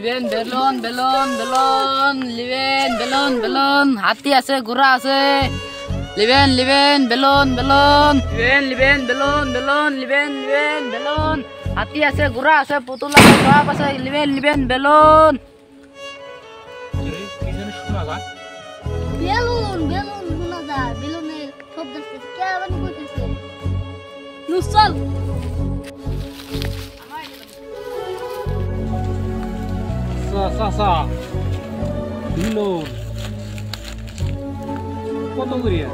লিবেন বেলুন বেলুন বেলুন লিবেন বেলুন বেলুন হাতি আছে ঘোড়া আছে লিবেন লিবেন বেলুন বেলুন লিবেন বেলুন বেলুন লিবেন বেলুন হাতি আছে ঘোড়া আছে পুতুল আছে সব আছে লিবেন বেলুন কি জানি শোনা যায় বেলুন বেলুন শোনা যায় বেলুনের শব্দ কে বানি কইতেছে নুসল সা বেলুন কত করিয়া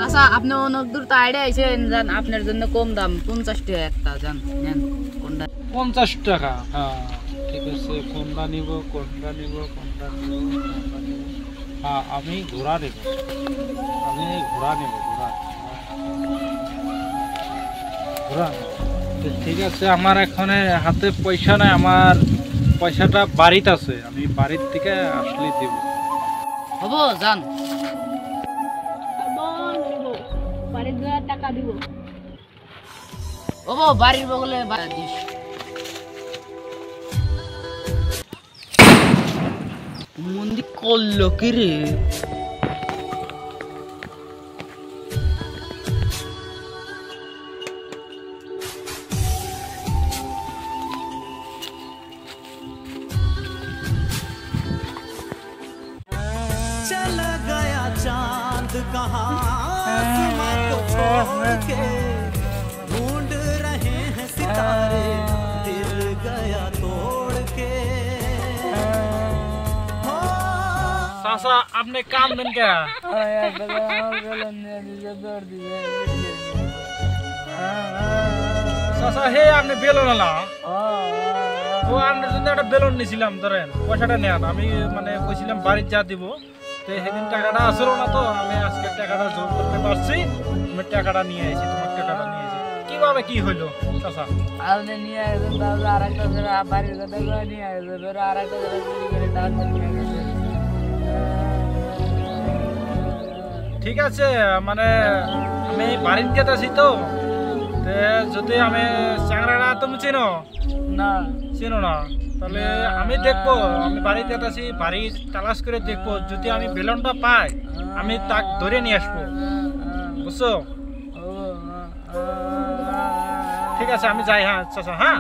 আচ্ছা আপনি অনেক দূর তো আইডিয়া আইছেন জান আপনার জন্য কম দাম 50 টাকা একটা জান নেন কোনটা 50 টাকা হ্যাঁ ঠিক আছে কোনটা নিব হ্যাঁ আমি ঘোড়া নেব ঘোড়া ঠিক আছে আমার এখানে হাতে পয়সা নাই আমার পয়সাটা বাড়িতে আছে আমি বাড়ির থেকে আসলে দেব হবো জান বাড়ির টাকা দিব হবো বাড়ির বগলে দিস মন্দি করলো কি রে चला गया चांद कहाँ आसमां को छोड़ के ढूंढ रहे हैं सितारे दिल गया तोड़ के চাচা আপনি কাম দেন কে চাচা হে আপনি বেলুন আলা ও আপনার জন্য একটা বেলুন নিয়েছিলাম ধরেন পয়সাটা নেন আমি মানে কইছিলাম বাড়ির যা দিব তো সেদিন টাকাটা আসলো না তো আমি আজকে টাকাটা জোর করতে পারছি আমি টাকাটা নিয়ে এসেছি তোমার টাকাটা নিয়ে এসেছি কিভাবে কি হইলো চাচা আপনি নিয়ে আসবেন তাহলে আর একটা বাড়ির কথা নিয়ে আসবেন আর একটা চুরি করে টাকা নিয়ে গেছে ঠিক আছে মানে আমি বাড়ির যেতেছি তো যদি আমি চ্যাংরাটা তুমি চিনো না চিনো না তাহলে আমি দেখবো আমি বাড়িতে যেতেছি বাড়ি তালাশ করে দেখবো যদি আমি বেলুনটা পাই আমি তাক ধরে নিয়ে আসবো বুঝছো ঠিক আছে আমি যাই হ্যাঁ চাচা হ্যাঁ